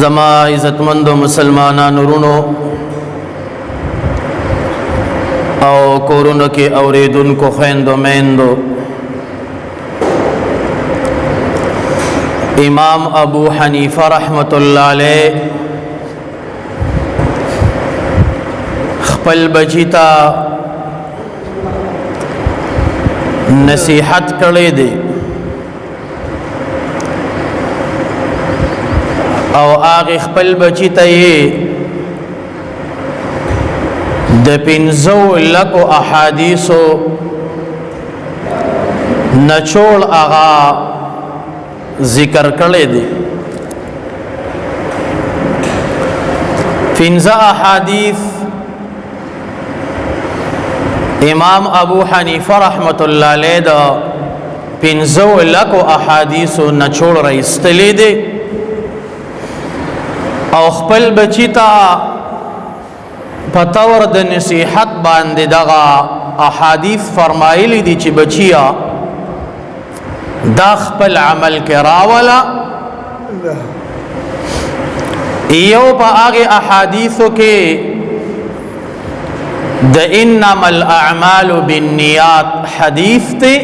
زما عزتمندو مسلمانانو ورونو او کورونو کې اوریدونکو خویندو میندو، امام ابو حنیفه رحمت الله علیه خپل بچی ته نصیحت کړی دی او هغه خپل بچی ته د 15 احادیثو نچوڑ آغا ذکر کړی دی. 15 احادیث امام ابو حنیفه رحمت الله علیه دا 15 احادیثو نچوڑ رایستلی دی او خپل بچی ته پتاور د نصیحت باندې دغه احادیث فرمایلی دي چې بچیا دا خپل عمل کې راولا یو په هغه احادیثو کې د انما الاعمال بالنیات حدیث ته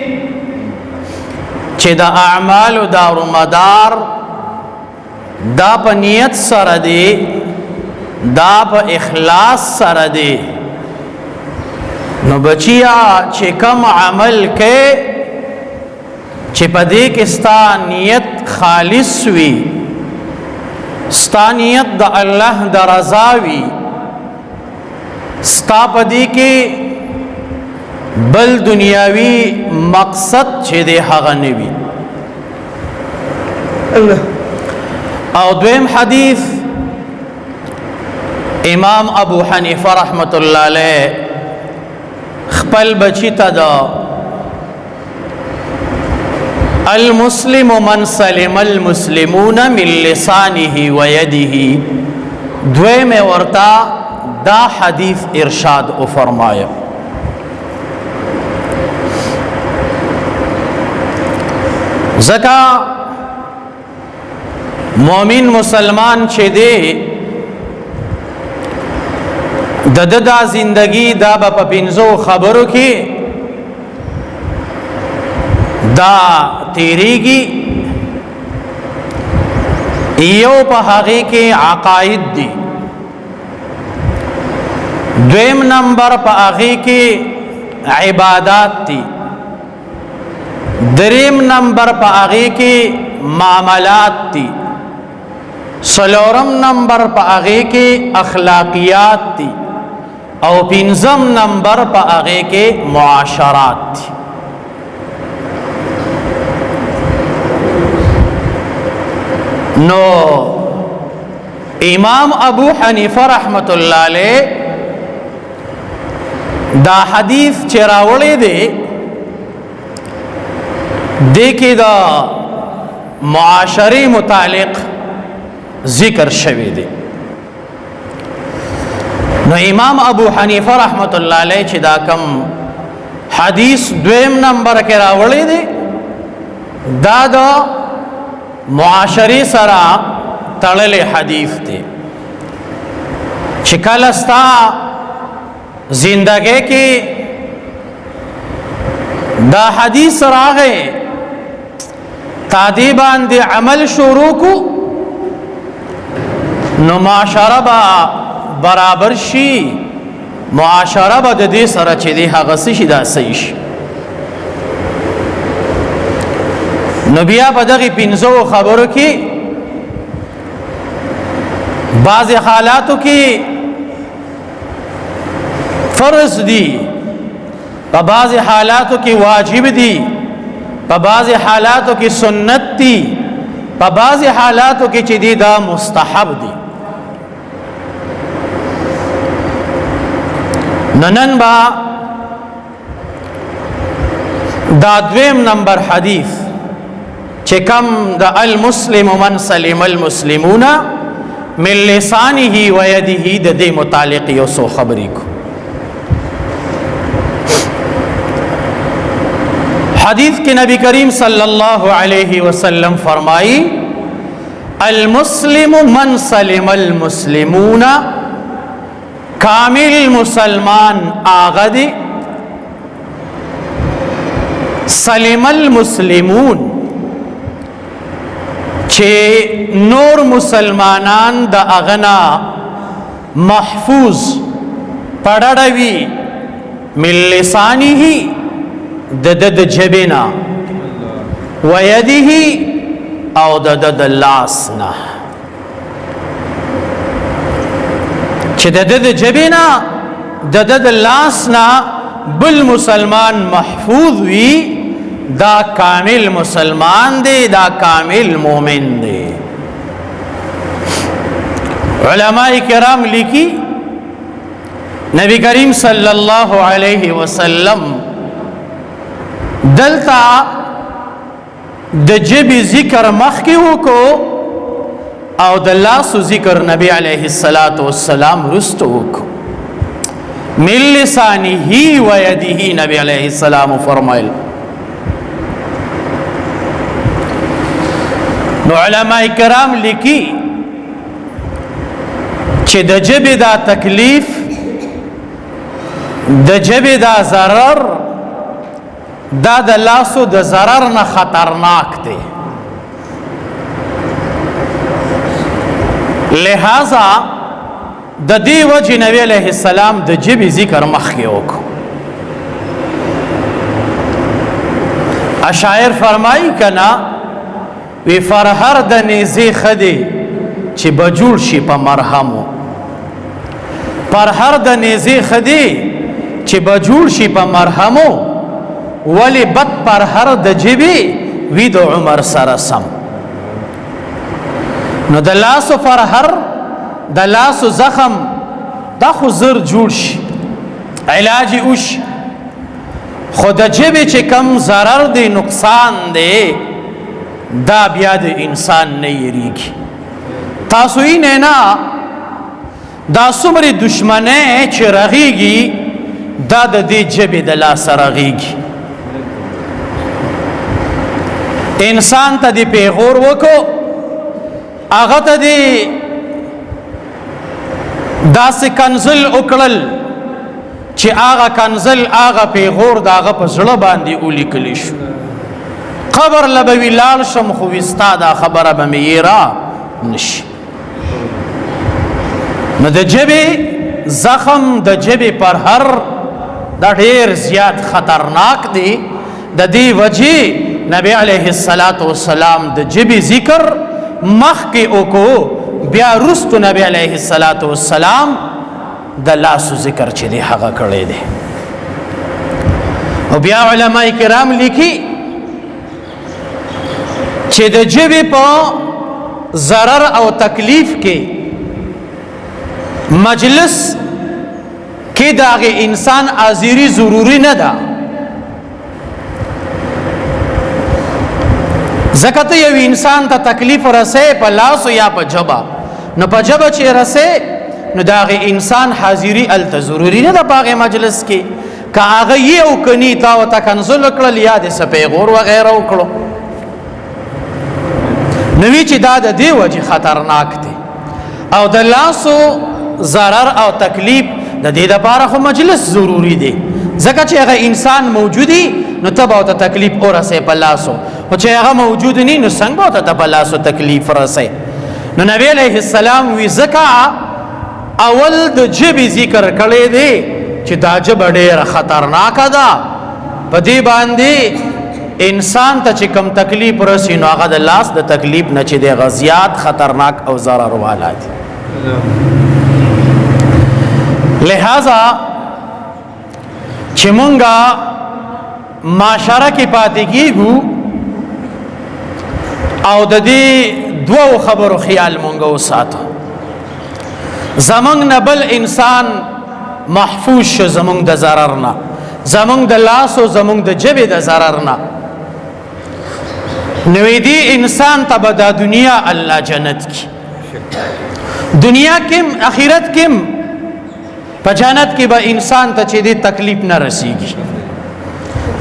چې د اعمال دارومدار دا په نیت سره دی، دا په اخلاص سره دی. نو بچیا چې کم عمل کې چې په دې کې ستا نیت خالص وي، ستا نیت د الله د رضا وي، ستا په دې کې بل دنیاوی مقصد چې دی هغه نه وي. او دویم حدیث امام ابو حنیفه رحمت الله علیه خپل بچی ته دا المسلم من سلم المسلمون من لسانه ويده دویم ورتا دا حدیث ارشاد او فرمایا. زکا مومن مسلمان چې دی د دا زندگی دا په 15 خبرو کې دا تیریږي. یو په هغه کې عقاید دي، دویم نمبر په هغه کې عبادات دي، دریم نمبر په هغه کې معاملات دي، سلورم نمبر په هغه کې اخلاقیات دي او پنځم نمبر په هغه کې معاشرات دي. نو امام ابو حنیفه رحمت الله علیه دا حدیث چې راوړی دی دې کې دا معاشري متعلق ذکر شوی دی. نو امام ابو حنیفه رحمت الله علیه چې دا کم حدیث دویم نمبر کې راوړی دی دا د معاشري سره تړلې حدیث دی چې کله ستا زندګۍ کې دا حدیث راغی تا دې باندې عمل شروع کو نو معاشره با برابر شي، معاشره با د دې سره چې دی هغه شي دا صحیح شي. نو بیا په دغه 15 خبرو کې بعض حالاتو کې فرض دي، په بعض حالاتو کې واجب دي، په بعض حالاتو کې سنت دي، په بعض حالاتو کې چې دی دا مستحب دي. نن با دا دویم نمبر حدیث چې کم د المسلم من سلم المسلمون من لسانه ويده د دې متعلق یو څو خبرې کو. حدیث کې نبی کریم صلی الله علیه وسلم فرمائی المسلم من سلم المسلمون، کامل مسلمان آغا دی سلم المسلمون چې نور مسلمانان د اغنا محفوظ پړړوي من لسانه د جبنا ويده او د لاسنا، چې د جبنا د لاسنا بل مسلمان محفوظ وي، دا کامل مسلمان دی، دا کامل مومن دی. علماء کرام لیکي نبی کریم صلی اللہ علیہ وسلم دلتا د جبی ذکر مخکی وکو او د لاسو ذکر نبی علیہ السلام رستو وکو. من لسانه و یده نبی علیہ السلام فرمائل. نو علماء کرام لکی چې د جبی دا تکلیف، د جبی دا ضرر، دا د لاسو د ضرر نه خطرناک دی. لہذا د دې وجه نبی علیہ السلام د جبی ذکر مخکې وکړو. اشاعر فرمایي کنا وی فرهر د نیزی خدی چې بجوړ شي په مرهمو، فرهر د نیزی خدی چې بجوړ شي په مرهمو، ولی بد فرهر د جبی وی د عمر سره سم. نو د لاسو فرهر، د لاسو زخم دا خو زر جوړ شي، علاج اوش، خو د جبی چې کم ضرر دی، نقصان دی، دا بیا د انسان نه یریږي. تاسو یې نه دا څومره دشمنه چې رغیږي، دا د دې جبې د لاسه رغیږي. انسان ته دې پیغور وکړو، هغه ته دې داسې کنزل وکړل چې هغه کنزل، هغه پیغور د هغه په زړه باندې ولیکلی شو. قبر لبوی لال شم خو وستا دا خبره به مې را نشي. نو د جبې زخم، د جبې پرهر دا ډیر زیات خطرناک دی. د دې وجه نبی علیہ السلام د جبې ذکر مخکې وکړو، بیا رستو نبی علیہ السلام د لاسو ذکر چې دی هغه کړی دی. او بیا علماء کرام لیکي چې د جبې په ضرر او تکلیف کې مجلس کې داغه انسان حاضری ضروری نه ده. ځکه یو انسان ته تکلیف رسې په لاس یا په جبه، نو په جبه چې رسې نو داغه انسان حاضری الته ضروری نه ده په هغه مجلس کې. که هغه یو کني تا او تکنزل کړل یا د سپیغور وغیره وکړو، نوی چې دا د دې وجه خطرناک دی. او د لاسو ضرر او تکلیف د دې لپاره خو مجلس ضروری دی، ځکه چې هغه انسان موجودی نو تبا او تکلیف ورسې په لاسو، او چې هغه موجود نه نو څنګه ته په لاسو تکلیف رسې. نو نبی علیہ السلام وی ځکه اول د جبې ذکر کړی دی چې دا جبه ډیره خطرناکه ده، په دې باندې انسان ته چې کم تکلیف رسی نو هغه د لاس د تکلیف نه چې د غزيات خطرناک او ضرر والا دي. لہذا چې مونږه معاشره کې پاتې کیږو او د دې دوو خبرو خیال مونږه وساتو. زمونږ نه بل انسان محفوظ شو زمونږ د ضرر نه، زمونږ د لاس او زمونږ د جبې د ضرر نه. نوې دی انسان ته به دا دنیا الله جنت کی، دنیا کم اخرت کم، په جنت کې به انسان ته چې دې تکلیف نه رسیږي،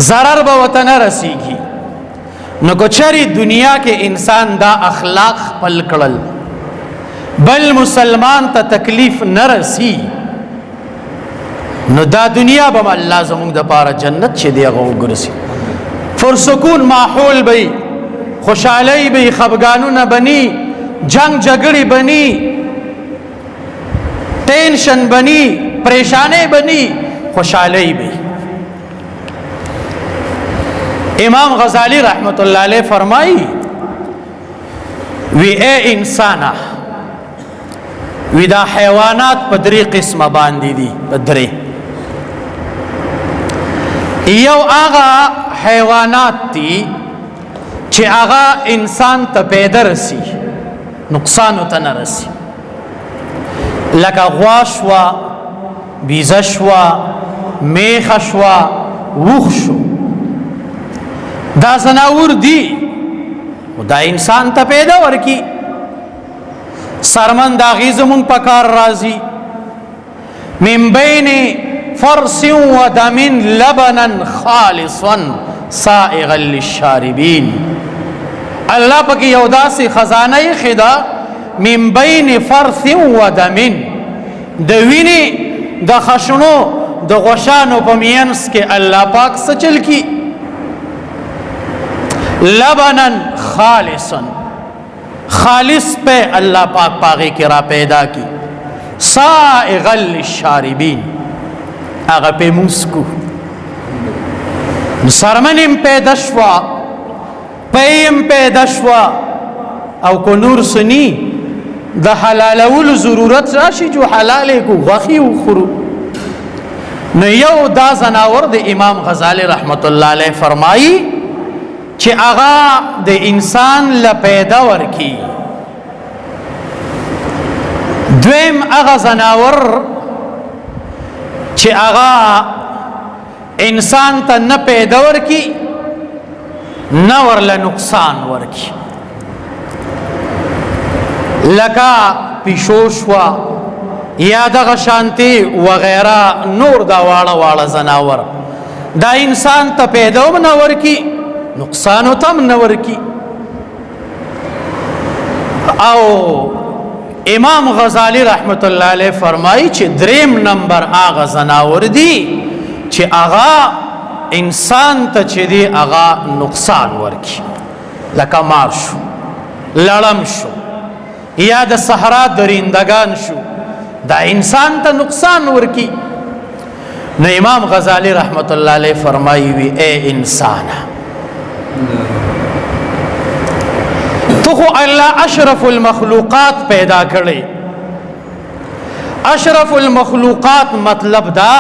ضرر به وته نه رسیږي. نو کچری دنیا کې انسان دا اخلاق خپل کړل بل مسلمان ته تکلیف نه رسی نو دا دنیا به الله زموږ د پاره جنت چې دی هغه وګرځي فرسکون ماحول بی خوشحالی بی خفگانون بنی جنگ جگڑی بنی ٹینشن بنی پریشانے بنی خوشحالی بی امام غزالی رحمت اللہ علیہ فرمائی وی اے انسانا وی دا حیوانات پدری قسم باندی دی پدری یو آغا حیوانات تی چې هغه انسان ته پیدا رسی نقصان ته نه رسی لکه غوا شوه بیزه شوه میخه شوه وخ شو دا زناور دی خو دا انسان ته پیدا ورکی سرمن دا غي زمون په کار راځي من بین فرس و دم لبنا خالصا سائغا للشاربین الله پاک یو داسې خزانه خدا من بین فرث و دم د ویني د خشنو د غشانو په مینس کې الله پاک سچل کی لبنا خالصا خالص په الله پاک پاغي کې را پیدا کی سائغا للشاربین هغه په مسکو سرمنیم پیدا شوا پیم پیدا شوا او کو نور سنی د حلالولو ضرورت راشي جو حلال کو غخي او خرو نو یو دا زناور د امام غزالی رحمت الله علیه فرمایي چې هغه د انسان ل پیدا ورکی دویم هغه زناور چې هغه انسان ته نه پیدا ورکی نه ورله نقصان ورکی لکه پیشو شوا یا دغه شانتی وغیرہ نور دا واړه واړه زناور دا انسان ته پیدا هم نه ورکی نقصان هم نه ورکی او امام غزالی رحمت الله علیه فرمایي چې دریم نمبر هغه زناور دی چې هغه انسان ته چې دی هغه نقصان ورکی لکه مار شو لړم شو یا د صحرا درندگان شو دا انسان ته نقصان ورکی نو امام غزالی رحمت الله علیه فرمایي وی اے انسان تو خو الله اشرف المخلوقات پیدا کړي اشرف المخلوقات مطلب دا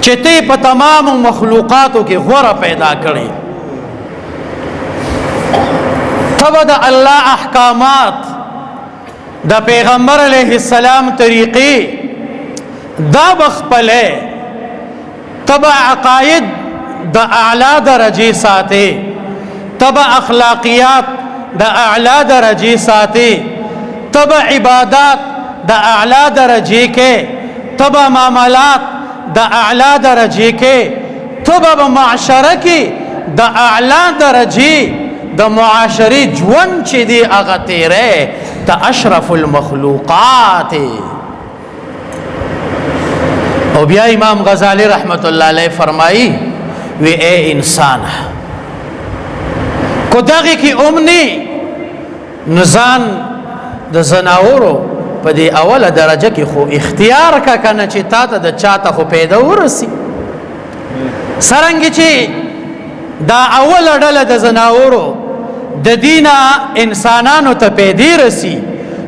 چې ته په تمام مخلوقاتو کې غوړه پیدا کړي تبا د الله احکامات د پیغمبر علیه السلام طریقې دا بخپله تبا عقاید د اعلی درجه ساتي تبا اخلاقیات د اعلی درجه ساتي تبا عبادات د اعلی درجه کې تبا معاملات د اعلی درجه کې تبا معاشره کې د اعلی درجه د معاشري ژوند چې دی هغه تیرې ته اشرف المخلوقات او بیا امام غزالی رحمت الله علیه فرمایي وی اے انسان کو دغه کی امنی نزان د زناورو په دی اوله درجه کې خو اختیار کا کنه چې تا ته د چاته خو پیدا ورسی سرنګ چې دا اوله ډله د زناورو د دینه انسانانو ته پیدا رسی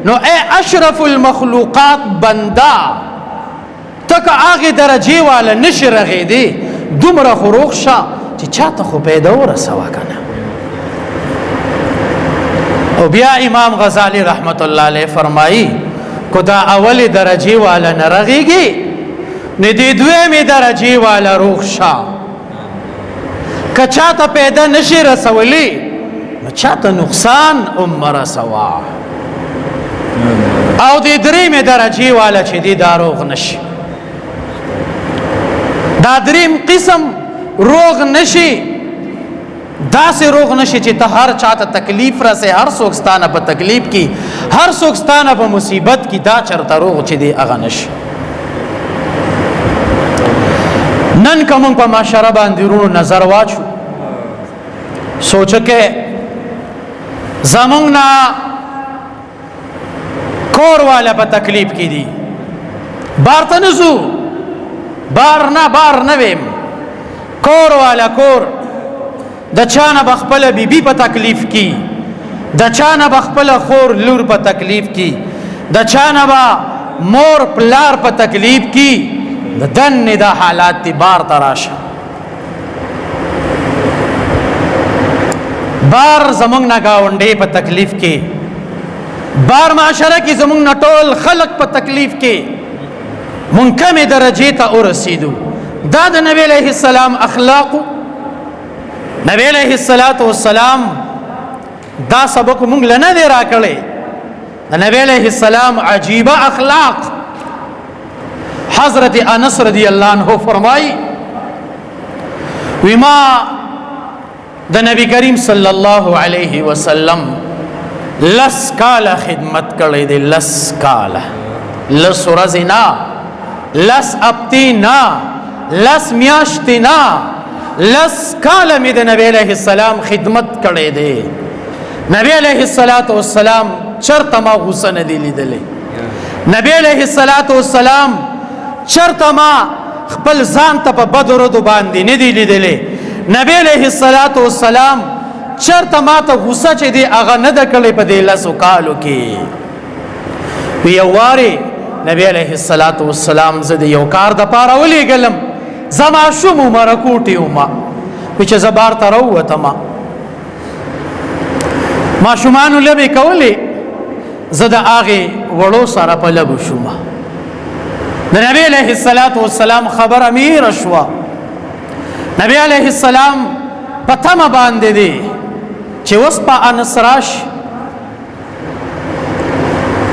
نو اے اشرف المخلوقات بندا تک هغه درجه والا نشرغه دی دومره خروخ شه چې چاته خو پیدا ورسوا کنه او بیا امام غزالی رحمت الله علیه فرمایي کو دا اول درجه والا نرغیږي نه دی دویمه درجه والا روخ شه که چاته پیدا نشي رسولي نو چاته نقصان عمر سوا او دی دریمه درجه والا چې دی داروغ نشي دا دریم قسم روغ نشي داسې روغ نشي چې ته هر چاته تکلیف رسې، هر څوک ستانه په تکلیف کې، هر څوک ستانه په مصیبت کې، دا چرته روغ چې دی هغه نشي. نن که موږ په معاشره باندې ورونو نظر واچو، سوچه کې زمونږ نه کور والا په تکلیف کې دي، بار ته نه ځو، بار نه ویم، کور والا کور د چانه بخپله بیبي په تکلیف کی، د چانه بخپله خور لور په تکلیف کی، د چانه با مور پلار په تکلیف کی، د دن دا حالات دی بار تراشه. بار زمونږ نه گاونډي په تکلیف کې، بار معاشره کې زمونږ نه ټول خلق په تکلیف کې، مونږ کمې درجې ته ورسېدو. دا د نبی علیه السلام اخلاقو، نبی علیہ الصلوۃ والسلام دا سبق مونږ لنه دی راکړی. نبی علیہ السلام عجیبه اخلاق. حضرت انس رضی اللہ عنہ فرمائی وما د نبی کریم صلی اللہ علیہ وسلم لس کاله خدمت کړی دی، لس کاله، لس ورځې نه، لس هفتې نه، لس میاشتې نه، لس کاله می د نبی علیہ السلام خدمت کړی دی. نبی علیہ السلام چرته ما غوسه نه دی لیدلی، نبی علیہ السلام چرته ما خپل ځان ته په بدو ردو باندې نه دی لیدلی، نبی علیہ السلام چرته ما ته غوسه چې دی هغه نه ده کړې په دې لسو کالو کې. یو وارې نبی علیہ السلام زه د یو کار دپاره ولیږلم، زما شوم مرکوټي وما چې زبار ته راووتم، ماشومانو لبې کولې، زه د هغې وړو سره په لبو شوم. د نبی علیہ السلام خبره میره شوه، نبی علیہ السلام په تمه باندې دی چې اوس په انس راشي،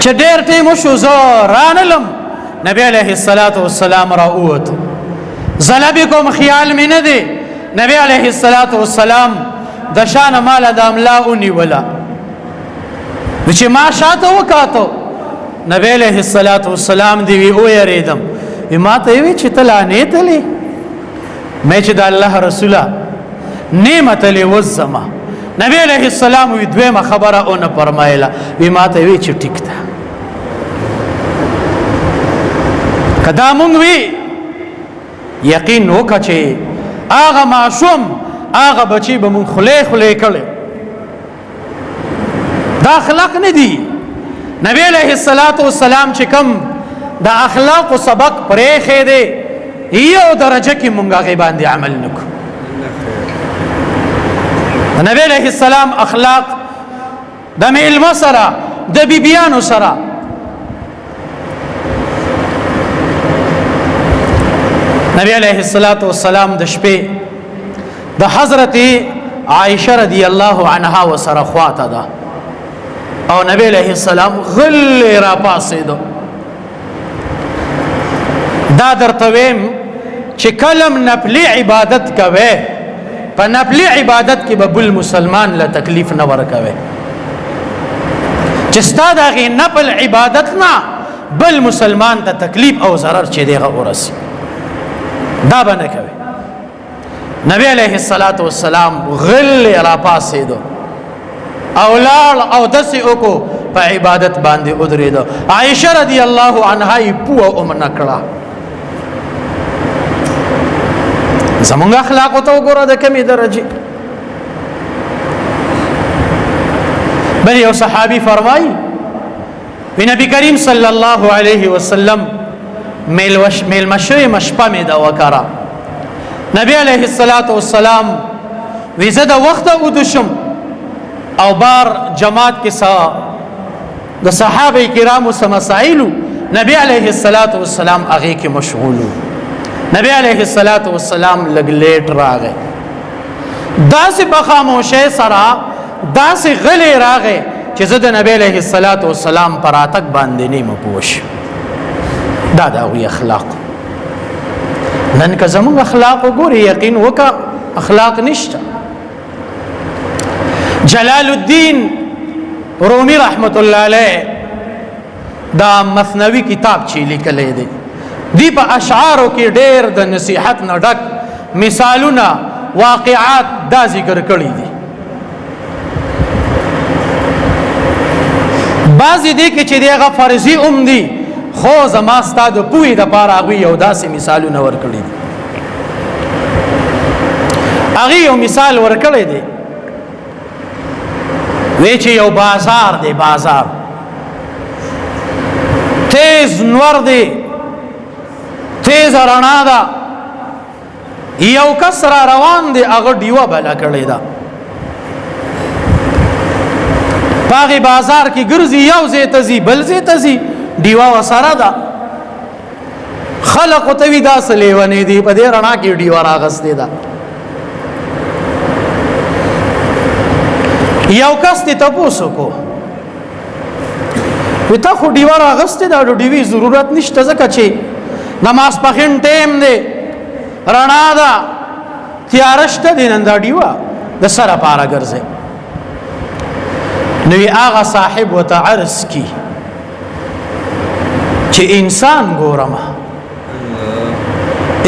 چې ډېر ټیم وشو زه رانلم. نبی علیہ السلام راووتو، زلبی کوم خیال می نه دی. نبی علیہ السلام د شان مال د املا ونیولا، چې ما شاته وکاتو. نبی علیہ السلام دی وی او یریدم، ما ته وی چې تلانه تلی، مې چې د الله رسوله نعمت له وزما. نبی علیہ السلام وی دویمه خبره اون فرمایله، وی ما ته وی چې ټیک ده، کدا مونږ وی یقین وکړه چې هغه معصوم هغه بچی به مونږ خلی کړي. دا اخلاق نه دي. نبی علیہ السلام چې کوم د اخلاق سبق پرېښی دی، یو درجه کې مونږ هغې باندې عمل نه کړو. نبی علیہ السلام اخلاق د میلمه سره، د بیبیانو سره، نبی علیہ السلام د شپې د حضرت عائشہ رضی اللہ عنہا و سره خواته ده، او نبی علیہ السلام غل را پاسېدو. دا درته ویم چې کلم نفلی عبادت کوي، په نفلی عبادت کې به بل مسلمان له تکلیف نه ورکوي، چې ستا د هغې نفل عبادت نه بل مسلمان ته تکلیف او ضرر چې دی هغه ورسي، دا به نه کوي. نبی علیہ السلام غل را پاسېدو او لاړ او داسې وکړو، په عبادت باندې ودرېدو. عائشہ رضی الله عنها یې پوه نه کړه. زمونږ اخلاقو ته وګوره د کمې درجې. بل یو صحابي فرمایي وی نبی کریم صلی الله علیه وسلم میلمه شوی مشپه مې ده وکړه. نبی علیہ السلام وی زه د وخته ودشم او بار جماعت کې د صحابه کرامو سره مسائلو، نبی علیہ السلام هغې کې مشغولو. نبی علیہ السلام لږ لیټ راغی، داسې په خاموشۍ سره داسې غلی راغی چې زه د نبی علیہ السلام پر راتګ باندې نیمه پوه شم. دا د هغوی اخلاق. نن که زمونږ اخلاق وګورې، یقین وکړه اخلاق نشته. جلال الدین رومی رحمت الله علیه دا مثنوی کتاب چې لیکلی دی دی په اشعارو کې ډېر د نصیحت نه ډک مثالونه واقعات دا ذکر کړي دي. بعضې دی کې چې دی هغه فرضي ام دي خو زما ستا د پوهې دپاره هغوی یو داسې مثالونه ورکړي دي. هغې یو مثال ورکړی دی وی چې یو بازار دی بازار تیز نور دی تیز رڼا ده یو کس را روان دی هغه ډیوه بله کړې ده په هغې بازار کې ګرځي یو ځای ته ځي بل ځای ته ځي ډیوه ورسره ده خلقو ته وي دا څه لیونې دي په دې رڼا کې ډیوه راغستې ده. یو کس ته تپوس وکړو وی تا خو ډیوه راغستې ده د ډیوې ضرورت نشته ځکه چې د ماسپښین ټیم دی رڼا ده تیاره شته دی نن دا ډیوه د څه لپاره ګرځې نو وی هغه صاحب ورته عرض کي چې انسان ګورمه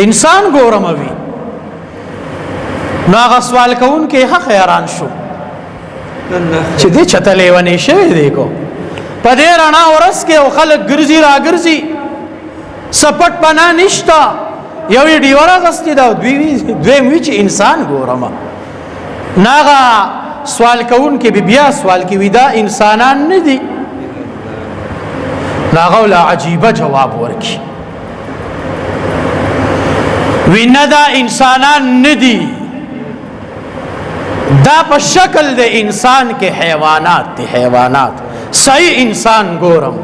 انسان ګورمه وي نو هغه سوال کوونکی ښه حیران شو چې دې چته لیونی شوی دی کو په دې رڼا ورځ کې او خلک ګرځي راګرځي سپټ پناه نشته یو یې ډیوه راغستې ده دویم وي چې انسان ګورمه نو هغه سوال کوونکی بیا سوال کې وي دا انسانان نه دي نو هغه له عجیبه جواب ورکړي وی نه دا انسانان نه دي دا په شکل د انسان کې حیوانات دي حیوانات صحیح انسان ګورم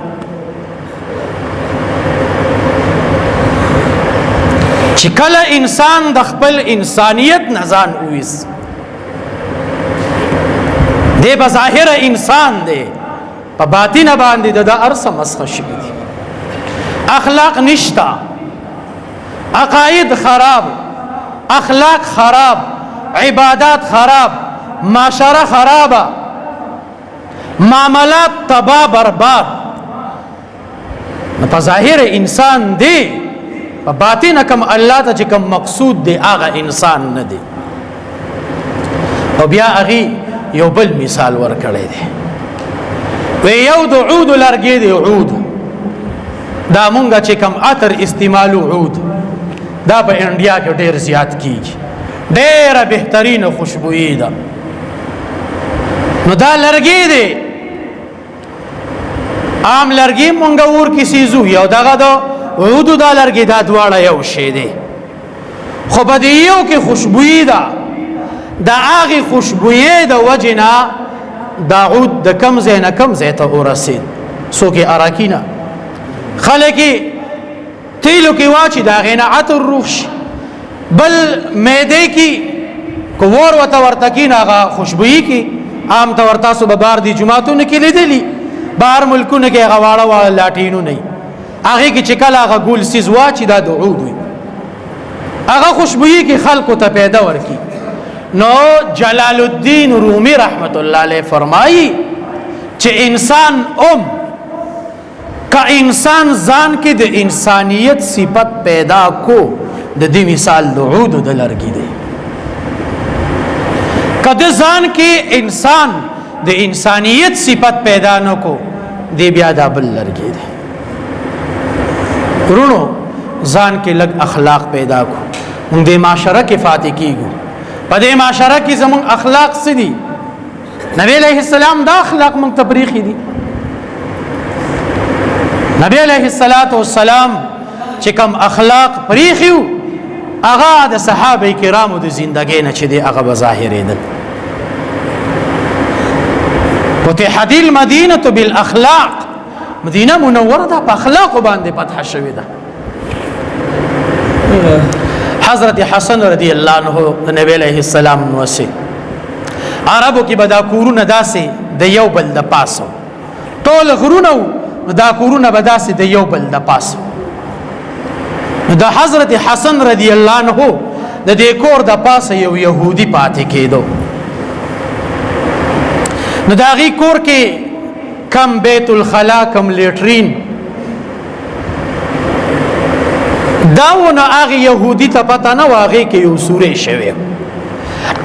چې کله انسان د خپل انسانیت نه ځان وویست دی په ظاهره انسان دی په باطنه باندې د هر څه مسخه شوي دي اخلاق نشته عقاید خراب اخلاق خراب عبادات خراب معاشره خرابه معاملات تباہ برباد په ظاهر انسان دی په باطن کم الله ته چې کم مقصود دی هغه انسان نه دی. او بیا هغه یو بل مثال ورکړی دی وی یو د عود لرګي دی عود دا مونږ چې کم عطر استعمالو عود دا په انډیا کې ډیر زیات کیږي ډیره بهترینه خوشبویي ده نو دا لرګي دی عام لرګي مونږ ور کې سيزو یو دغه دا عود دا لرګي دا دواړه یو شی دی خو په دې یو کې خوشبویي ده دا هغه خوشبویي د وجنا دا عود د کم ځای نه کم ځای ته ورسید څوک یې اراکینه خلک تیلو کې واچي دا غینه عطر روح شي بل معده کې کوور وته ورتکین هغه خوشبویي کې عام طور تاسو به بار دي جمعهتون کې لیدلی بهر ملکونه کې هغه واړه واړه لاټینو نه هغه کې چې کله هغه ګول سیز واچي دا د عود وي هغه خوشبویي کې خلکو ته پیدا ورکی نو جلال الدین رومی رحمت الله علیه فرمایي چې انسان کا انسان ځان کې د انسانیت صفت پیدا کو د دې مثال د عود د لرګي دی کله ځان کې انسان د انسانیت صفت پیدا نکو دی بیا د بل لرګي دی ورونو ځان کې لګ اخلاق پیدا کو موږ د معاشره کې فاتح کیږو په دې معاشره کې زموږ اخلاق څه دي نبی علیہ السلام دا اخلاق موږ تبریخي دي نبی علیہ السلام چې کوم اخلاق پریخیو هغه د صحابه کرامو د زندګۍ نه چې دی هغه بظاهرېدل فتحت المدینه بالاخلاق مدینه منوره ده په اخلاق باندې فتح شوې ده حضرت حسن رضی الله عنه نبی علیہ السلام نوسی عربو کې بدا کورونه داسې د یو بل د پاسو ټول غرونه دا کورونه به داسې د یو بل د پاسو د حضرت حسن رضی الله عنه د دې کور د پاسه یو يهودي پاتې کېدو نو د هغې کور کې کم بیت الخلا کم لیټرین دا و نو هغې یهودي ته پته نه و هغې کې یو سوری شوی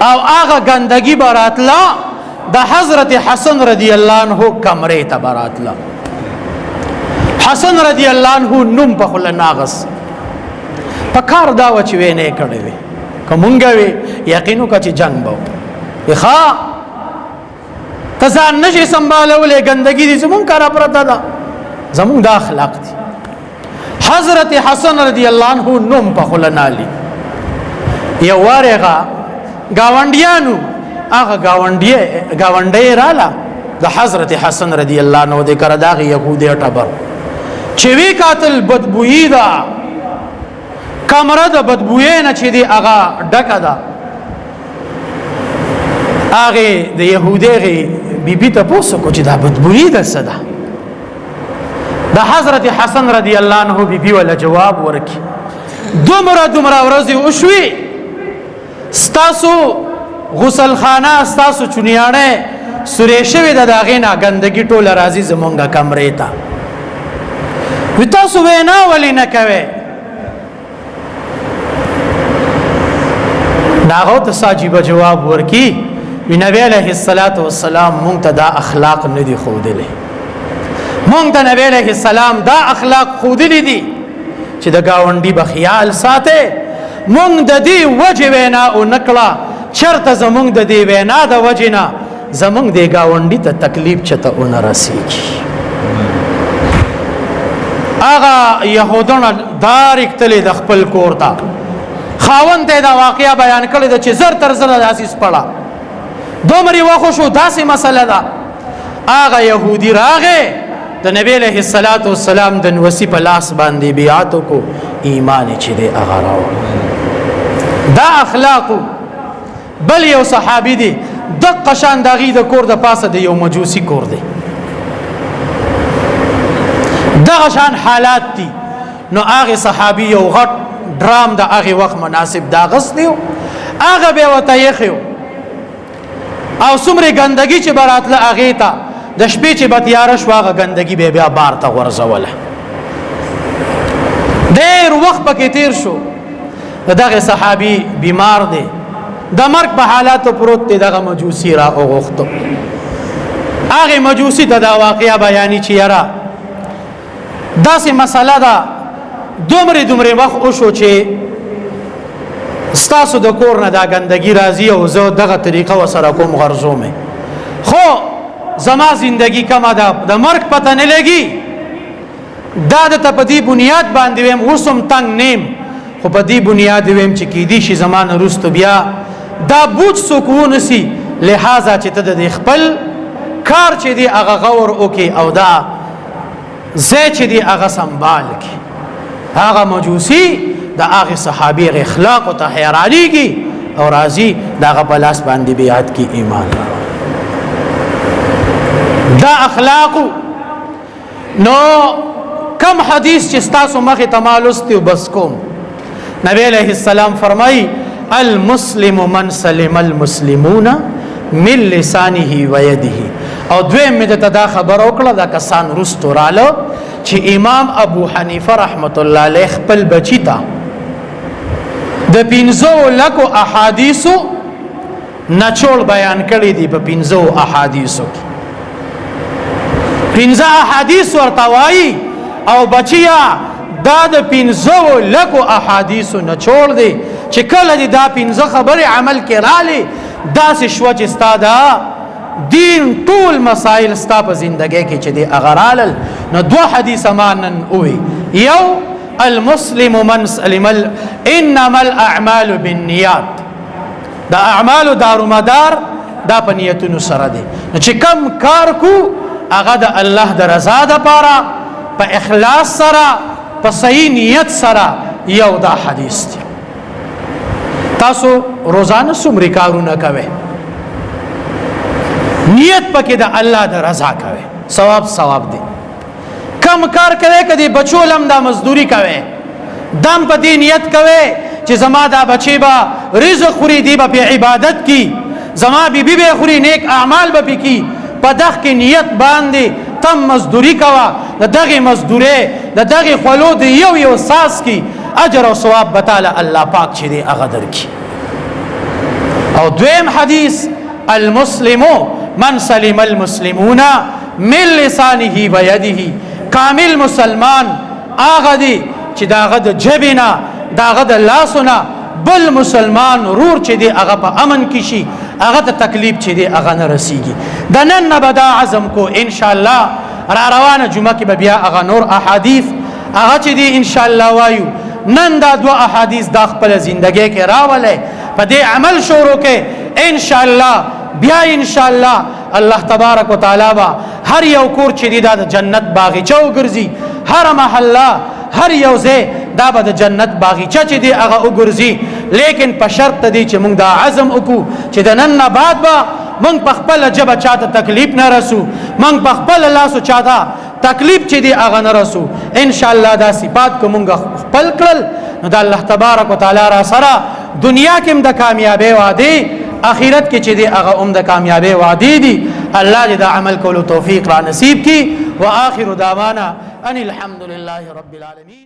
او هغه ګندګي به راتله د حضرت حسن رضی الله عنه کمرې ته به راتله حسن رضی الله عنه نوم په خوله ناغس په کار دا و چې وی نه کړی وي که مونږ وي یقین وکړه چې جنګ به وي ښه ته ځان نشي سنبالولی ګندګي دي زمونږ کاره پرته ده زمونږ دا اخلاق دي حضرت حسن رضی الله عنه نوم په خوله نالي یو وار هغه ګاونډیانو هغه ګاونډی راله د حضرت حسن رضی الله عنه د کره دغه یهودي ټبر چې وی قاتل بدبوئی ده کمره د بدبوئی نه چې دی هغه ډکه ده هغه د یهودي بیبي ته پوښتنه کو چې دا بدبوئی ده څه ده د حضرت حسن رضی الله عنه بیبي ولا جواب ورکي دومره ورځې وشوي ستاسو غسل خانه ستاسو چونیاڼه سورې شوې ده د هغې نه ګندګي ټوله راځي زمونږ کمرې ته وي تاسو وینا ولې نه کوئ د هغو ته څه عجیبه جواب ورکي وي نبی علیه الصلاة والسلام مونږ ته دا اخلاق نه دي ښودلی مونږ ته نبی علیه السلام دا اخلاق ښودلی دي چې د ګاونډي به خیال ساتئ مونږ د دې وجې وینا ونه کړه چرته زمونږ د دې وینا د وجې نه زمونږ د ګاونډي ته تکلیف چته ونه رسېږي هغه یهودونه دارې کتلې د خپل کور ته خاوند ته دا واقعه بیان کړې ده چې زر تر زره داسې سپړه دومره وخو شو داسې مسله ده هغه یهودي راغې د نبی علیه الصلاة والسلام د نوسي په لاس باندې بیعت وکړو ایمان چې دی هغه راوړ دا اخلاقو بل یو صحابي دی دقه شان د هغې د کور د پاسه د یو مجوسي کور دی دغه شان حالات دي نو هغې صحابي یو غټ ډرام د هغې وخت مناسب دا اغوستی و هغه بیا ورته ایښی او څومره ګندګي چې به راتله هغې ته د شپې چې به تیاره شوه هغه ګندګي بیا بار ته غورځوله ډېر وخت پکې تیر شو د دغه صحابي بیمار دی د مرګ په حالاتو پروت دی دغه مجوسي را وغوښتو هغې مجوسي ته دا واقعه بیاني چې یاره داسې مسله ده دومره وخت وشو چې ستاسو د کور نه دا ګندګي راځي او زه دغه طریقه ورسره کوم غرضومې خو زما زندگی کمه ده د مرګ پته نه لګي دا درته په دې بنیاد باندې ویم اوس هم تنګ نیم خو په دې بنیاد ویم چې کیدی شي زما نه وروسته بیا دا بوج څوک ونیسي لہذا چې ته د خپل کار چې دی هغه غور وکړي او دا ځای چې دی هغه سنبال کړي هغه مجوسي د هغې صحابي اخلاقو ته حیرانېږي او راځي د هغه په لاس باندې بیعت کې ایمان دا اخلاقو نو کم حدیث چې ستاسو مخې ته ما لوستی بس کوم نبی علیه السلام فرمایي المسلم من سلم المسلمون من لسانه و یده او دویم مې ته دا خبر وکړه دا کسان رستو راله چې امام ابو حنیفه رحمت الله علیه خپل بچی ته د 15 لکو احادیثو نچوړ بیان کړی دی په 15 احادیثو کې 15 احادیث ورته وایي او بچیا دا د 15 لکو احادیثو نچوړ دی چې کله دی دا 15 خبرې عمل کې رالی داسې شوه چې ستا دا دین ټول مسائل ستا په زندګۍ کې چې دی هغه رالل نو 2 حدیث ما نن ووي یو المسلم من سلم انما الاعمال بالنیات دا اعمالو دارومدار دا په نیتونو سره دی نو چې کم کار کو هغه د الله د رضا دپاره په اخلاص سره په صحیح نیت سره یو دا حدیث دی تاسو روزانه څومره کارونه کوئ نیت پکې د الله د رضا کوئ ثواب دی کم کار کوي کدی بچو لم دا مزدوری کوي دم په دې نیت کوي چې زما دا بچي با رزق خوري دی په عبادت کی زما بیبي به خوري نیک اعمال به کی په دغه کې نیت باندې تم مزدوری کوا د دغه مزدوري د دغه خلو د یو ساس کی اجر او ثواب بتاله الله پاک چې دی هغه درکړي. او دویم حدیث المسلم من سلم المسلمون من لسانه و یده، کامل مسلمان هغه دی چې داغه د جبینا داغه د لاسونه بل مسلمان رور چې دی هغه په امن کې شي، هغه ته تکلیف چې دی هغه نه رسیږي. د نن نه به دا عزم کو ان شاء الله را روانه جمعه کې به بیا هغه نور احادیث هغه چې دی ان شاء الله وایو. نن دا دو احادیث د خپل ژوندۍ کې راولې په دې عمل شروع کې ان شاء الله بیا ان شاء الله الله تبارک وتعالى با هر یو کور چې دی د جنت باغچه وګرځي، هر محله هر یو ځای دا به د جنت باغچه چې دی هغه وګرځي. لیکن په شرط دی چې موږ دا عزم وکړو چې د نن نه بعد به موږ په خپل جبه چاته تکلیف نه رسو، موږ په خپل لاسو چاته تکلیف چې دی هغه نه رسو. ان شاء الله دا صفات کو موږ خپل کړل نو د الله تبارک وتعالى را سره دنیا کې هم د کامیابی وعده، آخرت کې چې دی هغه هم د کامیابی وعده دي. الله دې دا عمل کولو توفیق را نصیب کړي. واخر دعوانا ان الحمد لله رب العالمين.